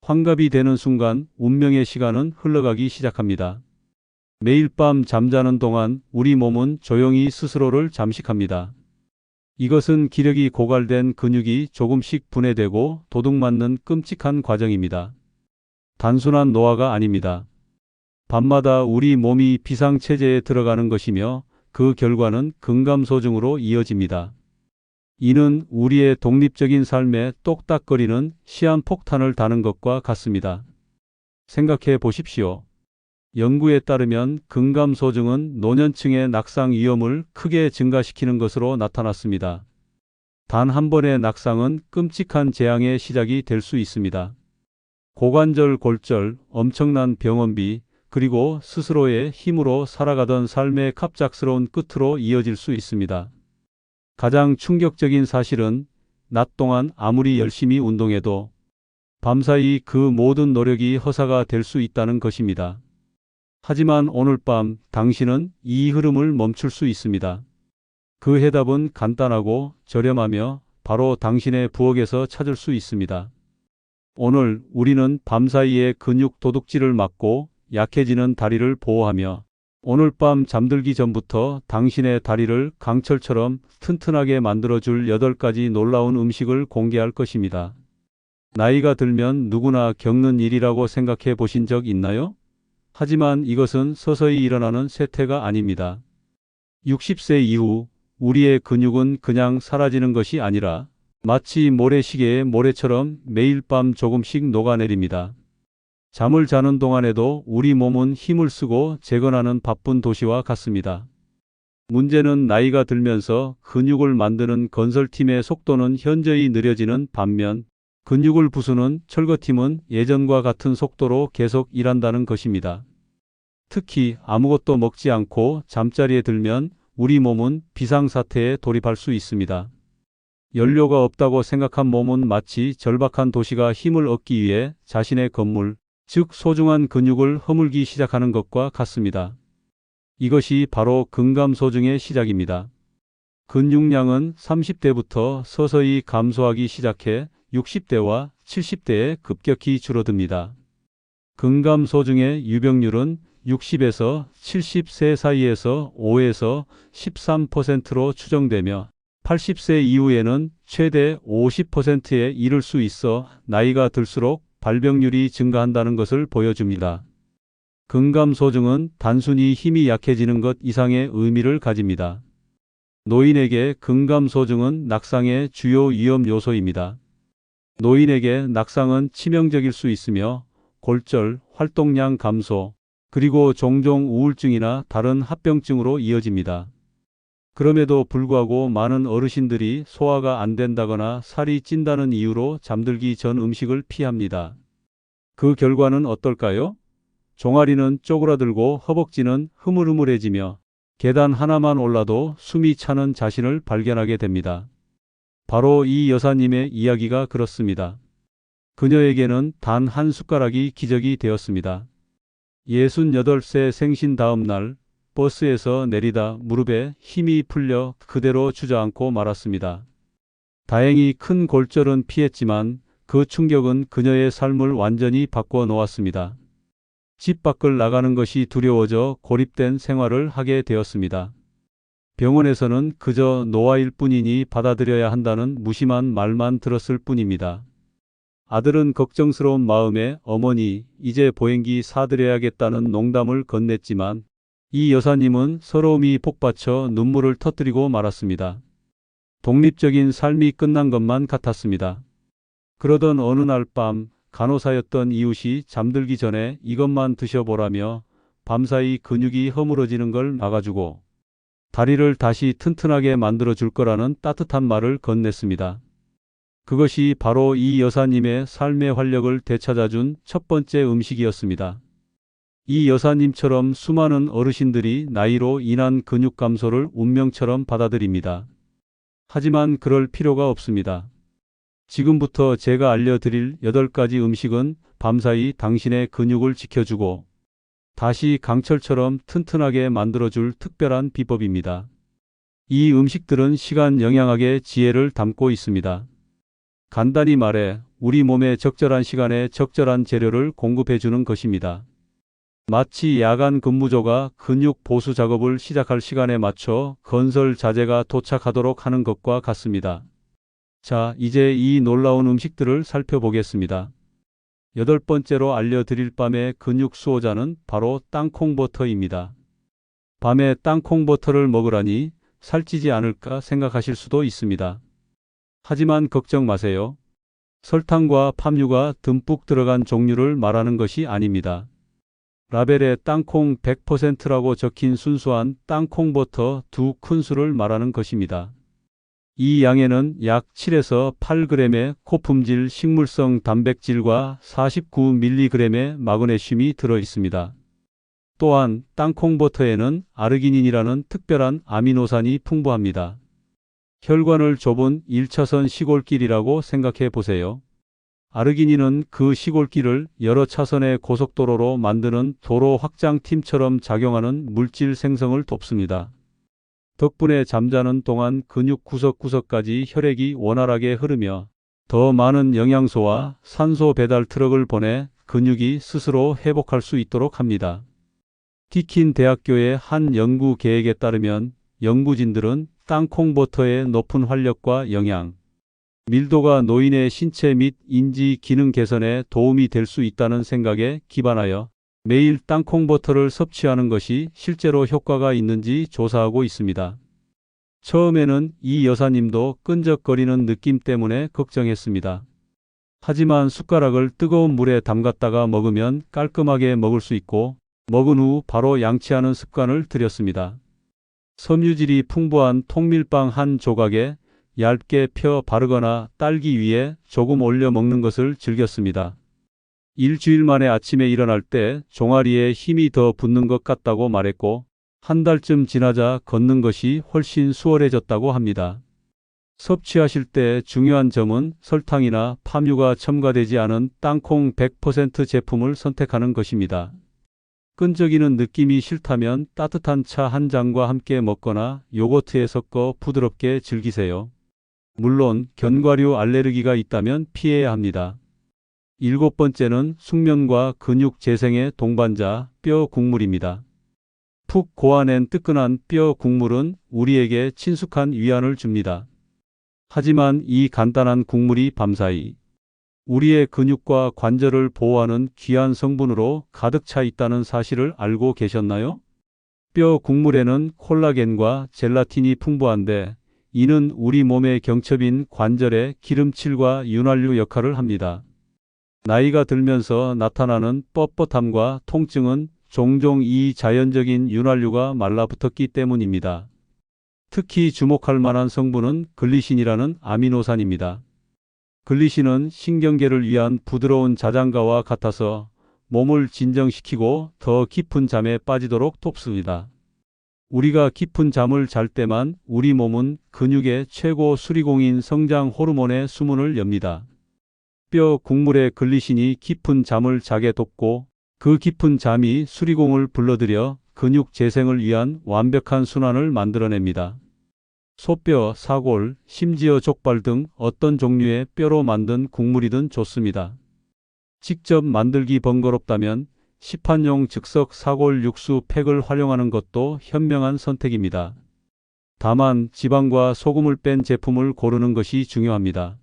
환갑이 되는 순간 운명의 시간은 흘러가기 시작합니다. 매일 밤 잠자는 동안 우리 몸은 조용히 스스로를 잠식합니다. 이것은 기력이 고갈된 근육이 조금씩 분해되고 도둑맞는 끔찍한 과정입니다. 단순한 노화가 아닙니다. 밤마다 우리 몸이 비상체제에 들어가는 것이며 그 결과는 근감소증으로 이어집니다. 이는 우리의 독립적인 삶에 똑딱거리는 시한폭탄을 다는 것과 같습니다. 생각해 보십시오. 연구에 따르면 근감소증은 노년층의 낙상 위험을 크게 증가시키는 것으로 나타났습니다. 단 한 번의 낙상은 끔찍한 재앙의 시작이 될 수 있습니다. 고관절 골절, 엄청난 병원비, 그리고 스스로의 힘으로 살아가던 삶의 갑작스러운 끝으로 이어질 수 있습니다. 가장 충격적인 사실은 낮 동안 아무리 열심히 운동해도 밤사이 그 모든 노력이 허사가 될 수 있다는 것입니다. 하지만 오늘 밤 당신은 이 흐름을 멈출 수 있습니다. 그 해답은 간단하고 저렴하며 바로 당신의 부엌에서 찾을 수 있습니다. 오늘 우리는 밤사이의 근육 도둑질을 막고 약해지는 다리를 보호하며 오늘 밤 잠들기 전부터 당신의 다리를 강철처럼 튼튼하게 만들어줄 8가지 놀라운 음식을 공개할 것입니다. 나이가 들면 누구나 겪는 일이라고 생각해 보신 적 있나요? 하지만 이것은 서서히 일어나는 쇠퇴가 아닙니다. 60세 이후 우리의 근육은 그냥 사라지는 것이 아니라 마치 모래시계의 모래처럼 매일 밤 조금씩 녹아내립니다. 잠을 자는 동안에도 우리 몸은 힘을 쓰고 재건하는 바쁜 도시와 같습니다. 문제는 나이가 들면서 근육을 만드는 건설팀의 속도는 현저히 느려지는 반면 근육을 부수는 철거팀은 예전과 같은 속도로 계속 일한다는 것입니다. 특히 아무것도 먹지 않고 잠자리에 들면 우리 몸은 비상사태에 돌입할 수 있습니다. 연료가 없다고 생각한 몸은 마치 절박한 도시가 힘을 얻기 위해 자신의 건물, 즉 소중한 근육을 허물기 시작하는 것과 같습니다. 이것이 바로 근감소증의 시작입니다. 근육량은 30대부터 서서히 감소하기 시작해 60대와 70대에 급격히 줄어듭니다. 근감소증의 유병률은 60에서 70세 사이에서 5에서 13%로 추정되며 80세 이후에는 최대 50%에 이를 수 있어 나이가 들수록 발병률이 증가한다는 것을 보여줍니다. 근감소증은 단순히 힘이 약해지는 것 이상의 의미를 가집니다. 노인에게 근감소증은 낙상의 주요 위험 요소입니다. 노인에게 낙상은 치명적일 수 있으며 골절, 활동량 감소, 그리고 종종 우울증이나 다른 합병증으로 이어집니다. 그럼에도 불구하고 많은 어르신들이 소화가 안 된다거나 살이 찐다는 이유로 잠들기 전 음식을 피합니다. 그 결과는 어떨까요? 종아리는 쪼그라들고 허벅지는 흐물흐물해지며 계단 하나만 올라도 숨이 차는 자신을 발견하게 됩니다. 바로 이 여사님의 이야기가 그렇습니다. 그녀에게는 단 한 숟가락이 기적이 되었습니다. 68세 생신 다음 날 버스에서 내리다 무릎에 힘이 풀려 그대로 주저앉고 말았습니다. 다행히 큰 골절은 피했지만 그 충격은 그녀의 삶을 완전히 바꿔 놓았습니다. 집 밖을 나가는 것이 두려워져 고립된 생활을 하게 되었습니다. 병원에서는 그저 노화일 뿐이니 받아들여야 한다는 무심한 말만 들었을 뿐입니다. 아들은 걱정스러운 마음에 어머니, 이제 보행기 사드려야겠다는 농담을 건넸지만 이 여사님은 서러움이 복받쳐 눈물을 터뜨리고 말았습니다. 독립적인 삶이 끝난 것만 같았습니다. 그러던 어느 날 밤 간호사였던 이웃이 잠들기 전에 이것만 드셔보라며 밤사이 근육이 허물어지는 걸 막아주고 다리를 다시 튼튼하게 만들어줄 거라는 따뜻한 말을 건넸습니다. 그것이 바로 이 여사님의 삶의 활력을 되찾아준 첫 번째 음식이었습니다. 이 여사님처럼 수많은 어르신들이 나이로 인한 근육 감소를 운명처럼 받아들입니다. 하지만 그럴 필요가 없습니다. 지금부터 제가 알려드릴 8가지 음식은 밤사이 당신의 근육을 지켜주고 다시 강철처럼 튼튼하게 만들어줄 특별한 비법입니다. 이 음식들은 시간 영양학의 지혜를 담고 있습니다. 간단히 말해 우리 몸에 적절한 시간에 적절한 재료를 공급해 주는 것입니다. 마치 야간 근무조가 근육 보수 작업을 시작할 시간에 맞춰 건설 자재가 도착하도록 하는 것과 같습니다. 자, 이제 이 놀라운 음식들을 살펴보겠습니다. 8번째로 알려드릴 밤의 근육 수호자는 바로 땅콩버터입니다. 밤에 땅콩버터를 먹으라니 살찌지 않을까 생각하실 수도 있습니다. 하지만 걱정 마세요. 설탕과 팜유가 듬뿍 들어간 종류를 말하는 것이 아닙니다. 라벨에 땅콩 100%라고 적힌 순수한 땅콩버터 2큰술을 말하는 것입니다. 이 양에는 약 7에서 8g의 고품질 식물성 단백질과 49mg의 마그네슘이 들어 있습니다. 또한 땅콩버터에는 아르기닌이라는 특별한 아미노산이 풍부합니다. 혈관을 좁은 1차선 시골길이라고 생각해 보세요. 아르기닌은 그 시골길을 여러 차선의 고속도로로 만드는 도로 확장팀처럼 작용하는 물질 생성을 돕습니다. 덕분에 잠자는 동안 근육 구석구석까지 혈액이 원활하게 흐르며 더 많은 영양소와 산소 배달 트럭을 보내 근육이 스스로 회복할 수 있도록 합니다. 디킨 대학교의 한 연구 계획에 따르면 연구진들은 땅콩버터의 높은 활력과 영양, 밀도가 노인의 신체 및 인지 기능 개선에 도움이 될 수 있다는 생각에 기반하여 매일 땅콩버터를 섭취하는 것이 실제로 효과가 있는지 조사하고 있습니다. 처음에는 이 여사님도 끈적거리는 느낌 때문에 걱정했습니다. 하지만 숟가락을 뜨거운 물에 담갔다가 먹으면 깔끔하게 먹을 수 있고 먹은 후 바로 양치하는 습관을 들였습니다. 섬유질이 풍부한 통밀빵 한 조각에 얇게 펴 바르거나 딸기 위에 조금 올려 먹는 것을 즐겼습니다. 일주일 만에 아침에 일어날 때 종아리에 힘이 더 붙는 것 같다고 말했고 한 달쯤 지나자 걷는 것이 훨씬 수월해졌다고 합니다. 섭취하실 때 중요한 점은 설탕이나 팜유가 첨가되지 않은 땅콩 100% 제품을 선택하는 것입니다. 끈적이는 느낌이 싫다면 따뜻한 차 한 잔과 함께 먹거나 요거트에 섞어 부드럽게 즐기세요. 물론 견과류 알레르기가 있다면 피해야 합니다. 7번째는 숙면과 근육 재생의 동반자 뼈 국물입니다. 푹 고아낸 뜨끈한 뼈 국물은 우리에게 친숙한 위안을 줍니다. 하지만 이 간단한 국물이 밤사이 우리의 근육과 관절을 보호하는 귀한 성분으로 가득 차 있다는 사실을 알고 계셨나요? 뼈 국물에는 콜라겐과 젤라틴이 풍부한데 이는 우리 몸의 경첩인 관절의 기름칠과 윤활유 역할을 합니다. 나이가 들면서 나타나는 뻣뻣함과 통증은 종종 이 자연적인 윤활유가 말라붙었기 때문입니다. 특히 주목할 만한 성분은 글리신이라는 아미노산입니다. 글리신은 신경계를 위한 부드러운 자장가와 같아서 몸을 진정시키고 더 깊은 잠에 빠지도록 돕습니다. 우리가 깊은 잠을 잘 때만 우리 몸은 근육의 최고 수리공인 성장 호르몬의 수문을 엽니다. 뼈 국물의 글리신이 깊은 잠을 자게 돕고 그 깊은 잠이 수리공을 불러들여 근육 재생을 위한 완벽한 순환을 만들어냅니다. 소뼈, 사골, 심지어 족발 등 어떤 종류의 뼈로 만든 국물이든 좋습니다. 직접 만들기 번거롭다면 시판용 즉석 사골 육수 팩을 활용하는 것도 현명한 선택입니다. 다만 지방과 소금을 뺀 제품을 고르는 것이 중요합니다.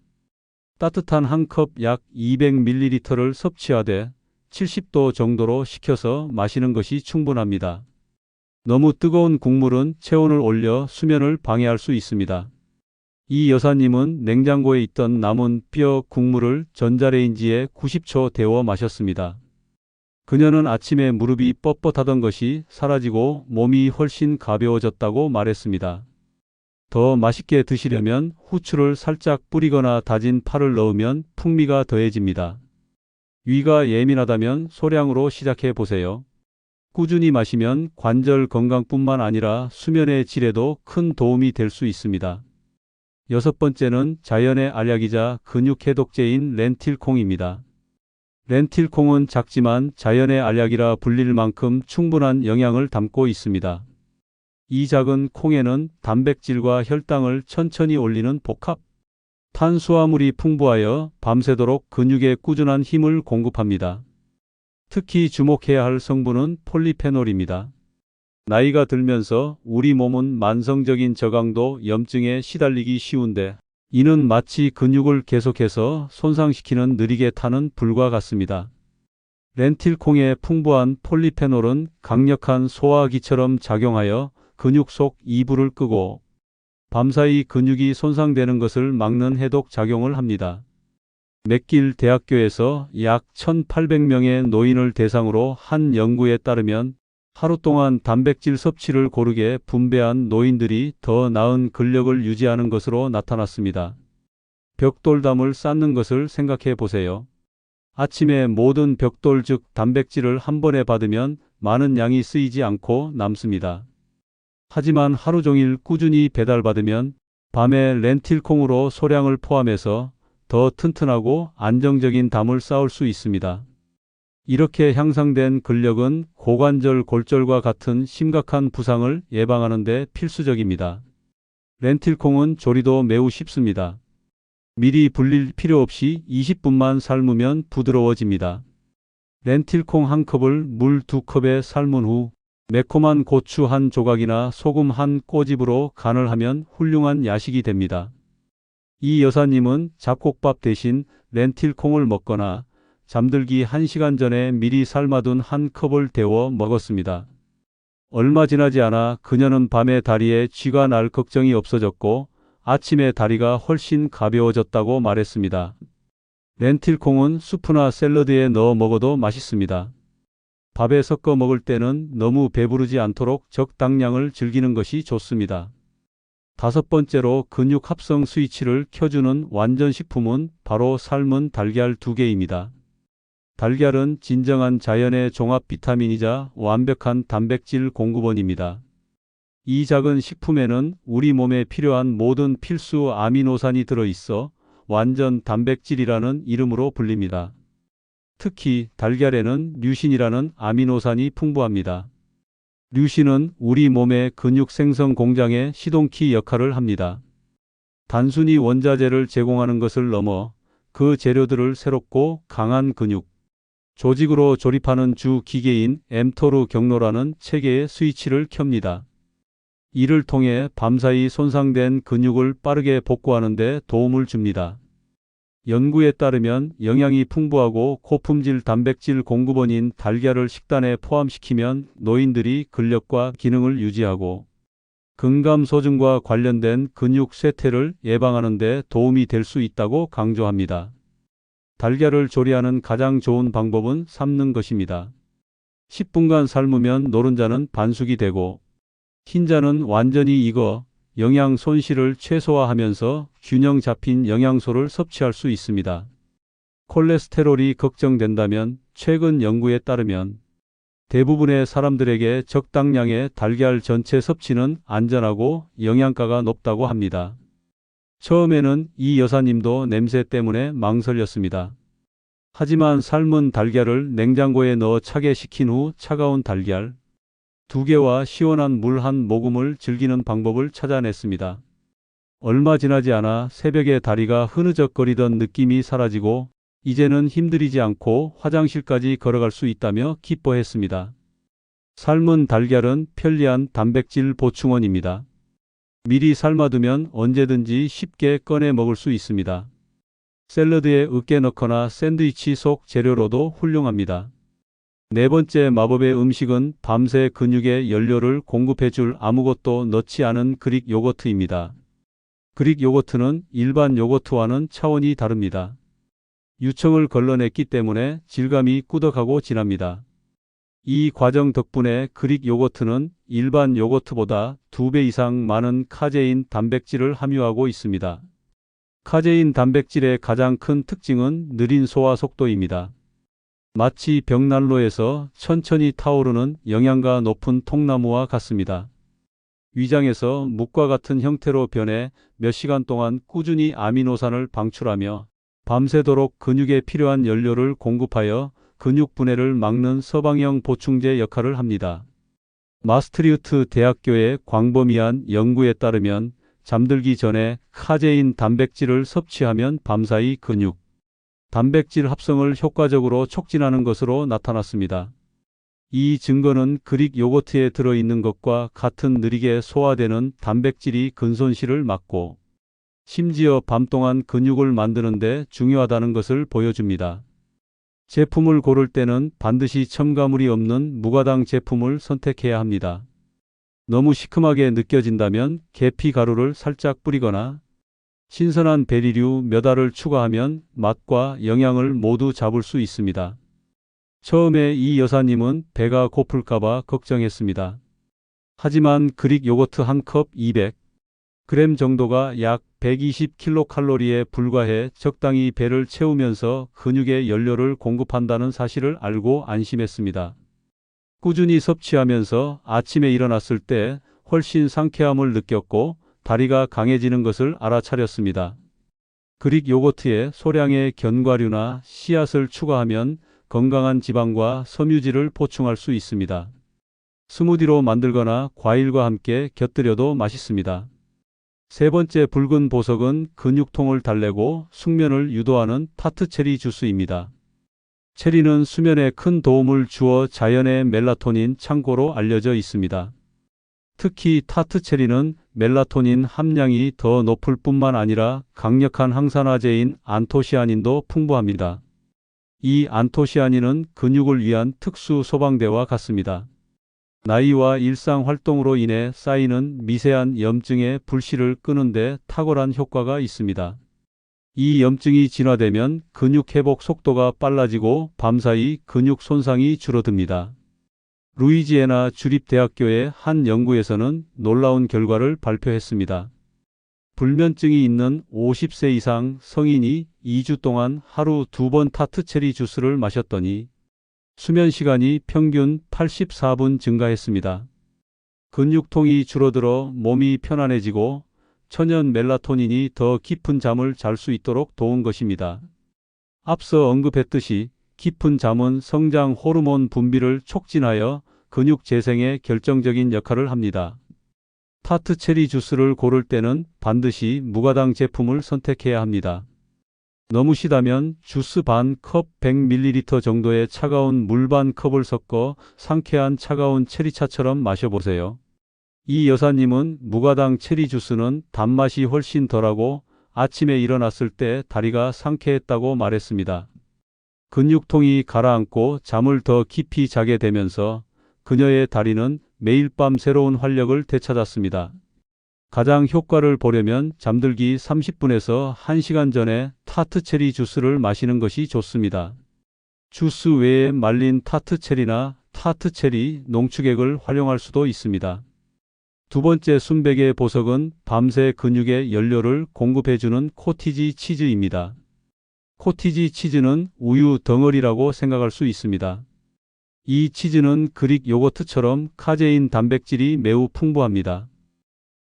따뜻한 한 컵 약 200ml를 섭취하되 70도 정도로 식혀서 마시는 것이 충분합니다. 너무 뜨거운 국물은 체온을 올려 수면을 방해할 수 있습니다. 이 여사님은 냉장고에 있던 남은 뼈 국물을 전자레인지에 90초 데워 마셨습니다. 그녀는 아침에 무릎이 뻣뻣하던 것이 사라지고 몸이 훨씬 가벼워졌다고 말했습니다. 더 맛있게 드시려면 후추를 살짝 뿌리거나 다진 파를 넣으면 풍미가 더해집니다. 위가 예민하다면 소량으로 시작해 보세요. 꾸준히 마시면 관절 건강뿐만 아니라 수면의 질에도 큰 도움이 될 수 있습니다. 6번째는 자연의 알약이자 근육 해독제인 렌틸콩입니다. 렌틸콩은 작지만 자연의 알약이라 불릴 만큼 충분한 영양을 담고 있습니다. 이 작은 콩에는 단백질과 혈당을 천천히 올리는 복합 탄수화물이 풍부하여 밤새도록 근육에 꾸준한 힘을 공급합니다. 특히 주목해야 할 성분은 폴리페놀입니다. 나이가 들면서 우리 몸은 만성적인 저강도 염증에 시달리기 쉬운데 이는 마치 근육을 계속해서 손상시키는 느리게 타는 불과 같습니다. 렌틸콩의 풍부한 폴리페놀은 강력한 소화기처럼 작용하여 근육 속 이불을 끄고 밤사이 근육이 손상되는 것을 막는 해독 작용을 합니다. 맥길 대학교에서 약 1,800명의 노인을 대상으로 한 연구에 따르면 하루 동안 단백질 섭취를 고르게 분배한 노인들이 더 나은 근력을 유지하는 것으로 나타났습니다. 벽돌담을 쌓는 것을 생각해 보세요. 아침에 모든 벽돌 즉 단백질을 한 번에 받으면 많은 양이 쓰이지 않고 남습니다. 하지만 하루 종일 꾸준히 배달받으면 밤에 렌틸콩으로 소량을 포함해서 더 튼튼하고 안정적인 담을 쌓을 수 있습니다. 이렇게 향상된 근력은 고관절 골절과 같은 심각한 부상을 예방하는 데 필수적입니다. 렌틸콩은 조리도 매우 쉽습니다. 미리 불릴 필요 없이 20분만 삶으면 부드러워집니다. 렌틸콩 한 컵을 물 2컵에 삶은 후 매콤한 고추 한 조각이나 소금 한 꼬집으로 간을 하면 훌륭한 야식이 됩니다. 이 여사님은 잡곡밥 대신 렌틸콩을 먹거나 잠들기 1시간 전에 미리 삶아둔 한 컵을 데워 먹었습니다. 얼마 지나지 않아 그녀는 밤에 다리에 쥐가 날 걱정이 없어졌고 아침에 다리가 훨씬 가벼워졌다고 말했습니다. 렌틸콩은 수프나 샐러드에 넣어 먹어도 맛있습니다. 밥에 섞어 먹을 때는 너무 배부르지 않도록 적당량을 즐기는 것이 좋습니다. 5번째로 근육 합성 스위치를 켜주는 완전 식품은 바로 삶은 달걀 2개입니다. 달걀은 진정한 자연의 종합 비타민이자 완벽한 단백질 공급원입니다. 이 작은 식품에는 우리 몸에 필요한 모든 필수 아미노산이 들어있어 완전 단백질이라는 이름으로 불립니다. 특히 달걀에는 류신이라는 아미노산이 풍부합니다. 류신은 우리 몸의 근육 생성 공장의 시동키 역할을 합니다. 단순히 원자재를 제공하는 것을 넘어 그 재료들을 새롭고 강한 근육, 조직으로 조립하는 주 기계인 엠토르 경로라는 체계의 스위치를 켭니다. 이를 통해 밤사이 손상된 근육을 빠르게 복구하는 데 도움을 줍니다. 연구에 따르면 영양이 풍부하고 고품질 단백질 공급원인 달걀을 식단에 포함시키면 노인들이 근력과 기능을 유지하고 근감소증과 관련된 근육 쇠퇴를 예방하는 데 도움이 될 수 있다고 강조합니다. 달걀을 조리하는 가장 좋은 방법은 삶는 것입니다. 10분간 삶으면 노른자는 반숙이 되고 흰자는 완전히 익어 영양 손실을 최소화하면서 균형 잡힌 영양소를 섭취할 수 있습니다. 콜레스테롤이 걱정된다면 최근 연구에 따르면 대부분의 사람들에게 적당량의 달걀 전체 섭취는 안전하고 영양가가 높다고 합니다. 처음에는 이 여사님도 냄새 때문에 망설였습니다. 하지만 삶은 달걀을 냉장고에 넣어 차게 식힌 후 차가운 달걀 2개와 시원한 물 한 모금을 즐기는 방법을 찾아냈습니다. 얼마 지나지 않아 새벽에 다리가 흐느적거리던 느낌이 사라지고 이제는 힘들이지 않고 화장실까지 걸어갈 수 있다며 기뻐했습니다. 삶은 달걀은 편리한 단백질 보충원입니다. 미리 삶아두면 언제든지 쉽게 꺼내 먹을 수 있습니다. 샐러드에 으깨 넣거나 샌드위치 속 재료로도 훌륭합니다. 4번째 마법의 음식은 밤새 근육에 연료를 공급해줄 아무것도 넣지 않은 그릭 요거트입니다. 그릭 요거트는 일반 요거트와는 차원이 다릅니다. 유청을 걸러냈기 때문에 질감이 꾸덕하고 진합니다. 이 과정 덕분에 그릭 요거트는 일반 요거트보다 2배 이상 많은 카제인 단백질을 함유하고 있습니다. 카제인 단백질의 가장 큰 특징은 느린 소화 속도입니다. 마치 벽난로에서 천천히 타오르는 영양가 높은 통나무와 같습니다. 위장에서 묵과 같은 형태로 변해 몇 시간 동안 꾸준히 아미노산을 방출하며 밤새도록 근육에 필요한 연료를 공급하여 근육 분해를 막는 서방형 보충제 역할을 합니다. 마스트리우트 대학교의 광범위한 연구에 따르면 잠들기 전에 카제인 단백질을 섭취하면 밤사이 근육, 단백질 합성을 효과적으로 촉진하는 것으로 나타났습니다. 이 증거는 그릭 요거트에 들어있는 것과 같은 느리게 소화되는 단백질이 근손실을 막고 심지어 밤 동안 근육을 만드는 데 중요하다는 것을 보여줍니다. 제품을 고를 때는 반드시 첨가물이 없는 무가당 제품을 선택해야 합니다. 너무 시큼하게 느껴진다면 계피 가루를 살짝 뿌리거나 신선한 베리류 몇 알을 추가하면 맛과 영양을 모두 잡을 수 있습니다. 처음에 이 여사님은 배가 고플까봐 걱정했습니다. 하지만 그릭 요거트 한 컵 200g 정도가 약 120kcal에 불과해 적당히 배를 채우면서 근육에 연료를 공급한다는 사실을 알고 안심했습니다. 꾸준히 섭취하면서 아침에 일어났을 때 훨씬 상쾌함을 느꼈고 다리가 강해지는 것을 알아차렸습니다. 그릭 요거트에 소량의 견과류나 씨앗을 추가하면 건강한 지방과 섬유질을 보충할 수 있습니다. 스무디로 만들거나 과일과 함께 곁들여도 맛있습니다. 세 번째 붉은 보석은 근육통을 달래고 숙면을 유도하는 타트 체리 주스입니다. 체리는 수면에 큰 도움을 주어 자연의 멜라토닌 창고로 알려져 있습니다. 특히 타트 체리는 멜라토닌 함량이 더 높을 뿐만 아니라 강력한 항산화제인 안토시아닌도 풍부합니다. 이 안토시아닌은 근육을 위한 특수 소방대와 같습니다. 나이와 일상 활동으로 인해 쌓이는 미세한 염증의 불씨를 끄는 데 탁월한 효과가 있습니다. 이 염증이 진화되면 근육 회복 속도가 빨라지고 밤사이 근육 손상이 줄어듭니다. 루이지애나 주립대학교의 한 연구에서는 놀라운 결과를 발표했습니다. 불면증이 있는 50세 이상 성인이 2주 동안 하루 2번 타트 체리 주스를 마셨더니 수면 시간이 평균 84분 증가했습니다. 근육통이 줄어들어 몸이 편안해지고 천연 멜라토닌이 더 깊은 잠을 잘 수 있도록 도운 것입니다. 앞서 언급했듯이 깊은 잠은 성장 호르몬 분비를 촉진하여 근육 재생에 결정적인 역할을 합니다. 타트 체리 주스를 고를 때는 반드시 무가당 제품을 선택해야 합니다. 너무 시다면 주스 반 컵 100ml 정도의 차가운 물 반 컵을 섞어 상쾌한 차가운 체리차처럼 마셔보세요. 이 여사님은 무가당 체리 주스는 단맛이 훨씬 덜하고 아침에 일어났을 때 다리가 상쾌했다고 말했습니다. 근육통이 가라앉고 잠을 더 깊이 자게 되면서 그녀의 다리는 매일 밤 새로운 활력을 되찾았습니다. 가장 효과를 보려면 잠들기 30분에서 1시간 전에 타트 체리 주스를 마시는 것이 좋습니다. 주스 외에 말린 타트 체리나 타트 체리 농축액을 활용할 수도 있습니다. 두 번째 순백의 보석은 밤새 근육에 연료를 공급해주는 코티지 치즈입니다. 코티지 치즈는 우유 덩어리라고 생각할 수 있습니다. 이 치즈는 그릭 요거트처럼 카제인 단백질이 매우 풍부합니다.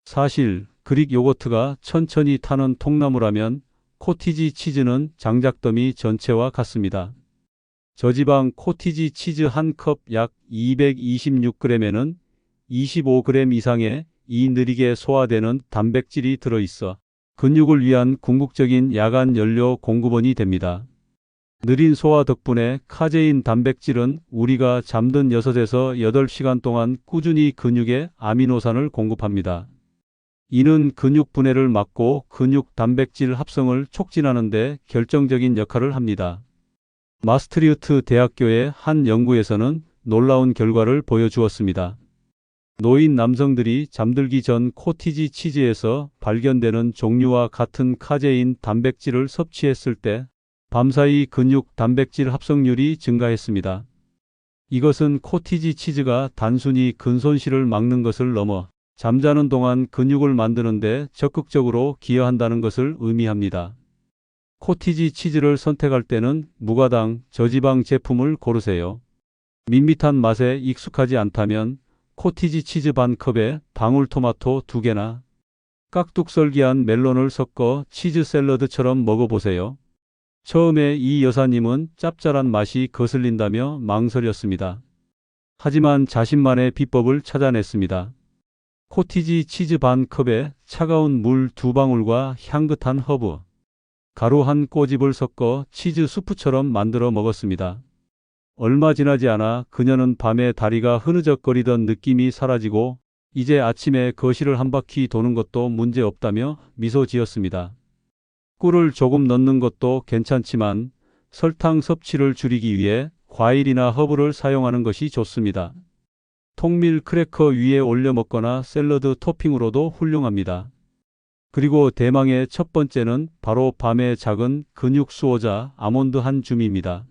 사실 그릭 요거트가 천천히 타는 통나무라면 코티지 치즈는 장작더미 전체와 같습니다. 저지방 코티지 치즈 한 컵 약 226g에는 25g 이상의 이 느리게 소화되는 단백질이 들어있어 근육을 위한 궁극적인 야간 연료 공급원이 됩니다. 느린 소화 덕분에 카제인 단백질은 우리가 잠든 6에서 8시간 동안 꾸준히 근육에 아미노산을 공급합니다. 이는 근육 분해를 막고 근육 단백질 합성을 촉진하는 데 결정적인 역할을 합니다. 마스트리흐트 대학교의 한 연구에서는 놀라운 결과를 보여주었습니다. 노인 남성들이 잠들기 전 코티지 치즈에서 발견되는 종류와 같은 카제인 단백질을 섭취했을 때 밤사이 근육 단백질 합성률이 증가했습니다. 이것은 코티지 치즈가 단순히 근손실을 막는 것을 넘어 잠자는 동안 근육을 만드는 데 적극적으로 기여한다는 것을 의미합니다. 코티지 치즈를 선택할 때는 무가당, 저지방 제품을 고르세요. 밋밋한 맛에 익숙하지 않다면 코티지 치즈 반 컵에 방울토마토 2개나 깍둑썰기한 멜론을 섞어 치즈 샐러드처럼 먹어보세요. 처음에 이 여사님은 짭짤한 맛이 거슬린다며 망설였습니다. 하지만 자신만의 비법을 찾아냈습니다. 코티지 치즈 반 컵에 차가운 물 2방울과 향긋한 허브, 가루 한 꼬집을 섞어 치즈 수프처럼 만들어 먹었습니다. 얼마 지나지 않아 그녀는 밤에 다리가 흐느적거리던 느낌이 사라지고 이제 아침에 거실을 한 바퀴 도는 것도 문제 없다며 미소 지었습니다. 꿀을 조금 넣는 것도 괜찮지만 설탕 섭취를 줄이기 위해 과일이나 허브를 사용하는 것이 좋습니다. 통밀 크래커 위에 올려 먹거나 샐러드 토핑으로도 훌륭합니다. 그리고 대망의 첫 번째는 바로 밤의 작은 근육 수호자 아몬드 한 줌입니다.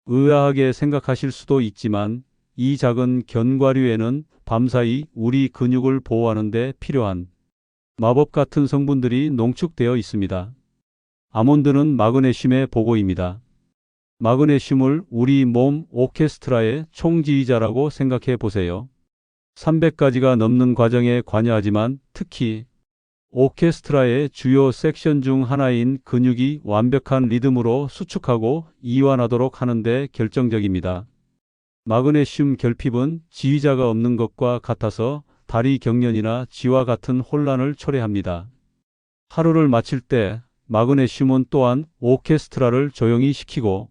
의아하게 생각하실 수도 있지만 이 작은 견과류에는 밤사이 우리 근육을 보호하는 데 필요한 마법 같은 성분들이 농축되어 있습니다. 아몬드는 마그네슘의 보고입니다. 마그네슘을 우리 몸 오케스트라의 총지휘자라고 생각해 보세요. 300가지가 넘는 과정에 관여하지만 특히 오케스트라의 주요 섹션 중 하나인 근육이 완벽한 리듬으로 수축하고 이완하도록 하는 데 결정적입니다. 마그네슘 결핍은 지휘자가 없는 것과 같아서 다리 경련이나 쥐와 같은 혼란을 초래합니다. 하루를 마칠 때 마그네슘은 또한 오케스트라를 조용히 시키고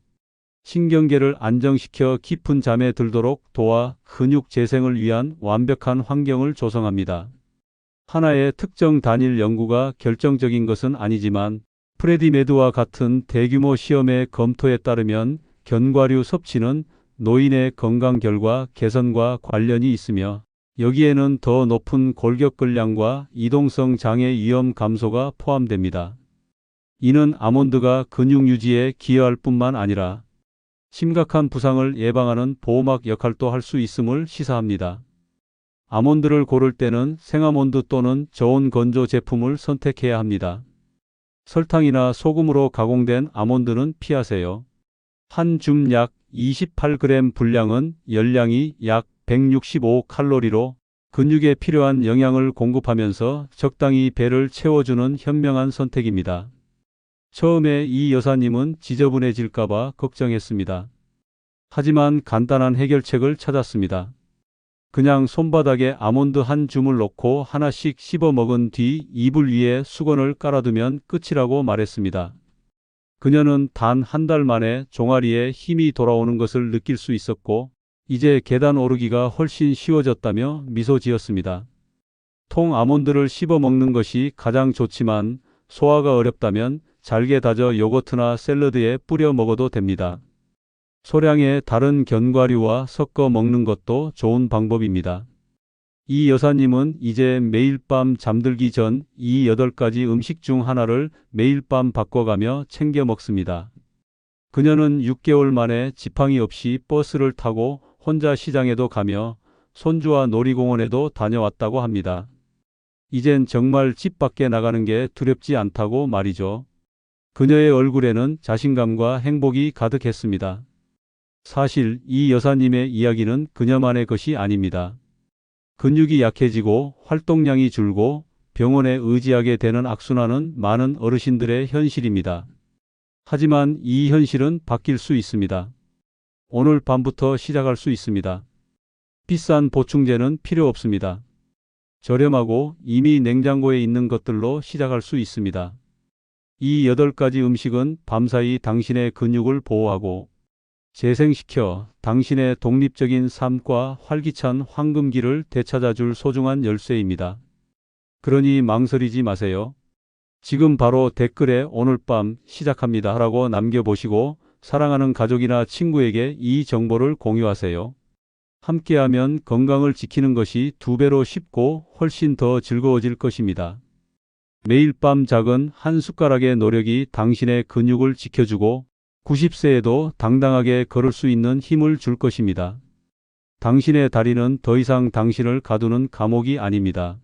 신경계를 안정시켜 깊은 잠에 들도록 도와 근육 재생을 위한 완벽한 환경을 조성합니다. 하나의 특정 단일 연구가 결정적인 것은 아니지만 프레디 매드와 같은 대규모 시험의 검토에 따르면 견과류 섭취는 노인의 건강 결과 개선과 관련이 있으며 여기에는 더 높은 골격근량과 이동성 장애 위험 감소가 포함됩니다. 이는 아몬드가 근육 유지에 기여할 뿐만 아니라 심각한 부상을 예방하는 보호막 역할도 할 수 있음을 시사합니다. 아몬드를 고를 때는 생아몬드 또는 저온 건조 제품을 선택해야 합니다. 설탕이나 소금으로 가공된 아몬드는 피하세요. 한 줌 약 28g 분량은 열량이 약 165칼로리로 근육에 필요한 영양을 공급하면서 적당히 배를 채워주는 현명한 선택입니다. 처음에 이 여사님은 지저분해질까봐 걱정했습니다. 하지만 간단한 해결책을 찾았습니다. 그냥 손바닥에 아몬드 한 줌을 넣고 하나씩 씹어 먹은 뒤 이불 위에 수건을 깔아두면 끝이라고 말했습니다. 그녀는 단 한 달 만에 종아리에 힘이 돌아오는 것을 느낄 수 있었고 이제 계단 오르기가 훨씬 쉬워졌다며 미소 지었습니다. 통 아몬드를 씹어 먹는 것이 가장 좋지만 소화가 어렵다면 잘게 다져 요거트나 샐러드에 뿌려 먹어도 됩니다. 소량의 다른 견과류와 섞어 먹는 것도 좋은 방법입니다. 이 여사님은 이제 매일 밤 잠들기 전 이 8가지 음식 중 하나를 매일 밤 바꿔가며 챙겨 먹습니다. 그녀는 6개월 만에 지팡이 없이 버스를 타고 혼자 시장에도 가며 손주와 놀이공원에도 다녀왔다고 합니다. 이젠 정말 집 밖에 나가는 게 두렵지 않다고 말이죠. 그녀의 얼굴에는 자신감과 행복이 가득했습니다. 사실 이 여사님의 이야기는 그녀만의 것이 아닙니다. 근육이 약해지고 활동량이 줄고 병원에 의지하게 되는 악순환은 많은 어르신들의 현실입니다. 하지만 이 현실은 바뀔 수 있습니다. 오늘 밤부터 시작할 수 있습니다. 비싼 보충제는 필요 없습니다. 저렴하고 이미 냉장고에 있는 것들로 시작할 수 있습니다. 이 8가지 음식은 밤사이 당신의 근육을 보호하고 재생시켜 당신의 독립적인 삶과 활기찬 황금기를 되찾아줄 소중한 열쇠입니다. 그러니 망설이지 마세요. 지금 바로 댓글에 오늘 밤 시작합니다 라고 남겨보시고 사랑하는 가족이나 친구에게 이 정보를 공유하세요. 함께하면 건강을 지키는 것이 2배로 쉽고 훨씬 더 즐거워질 것입니다. 매일 밤 작은 한 숟가락의 노력이 당신의 근육을 지켜주고 90세에도 당당하게 걸을 수 있는 힘을 줄 것입니다. 당신의 다리는 더 이상 당신을 가두는 감옥이 아닙니다.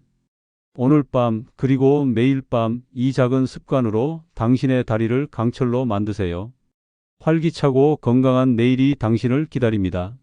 오늘 밤 그리고 매일 밤 이 작은 습관으로 당신의 다리를 강철로 만드세요. 활기차고 건강한 내일이 당신을 기다립니다.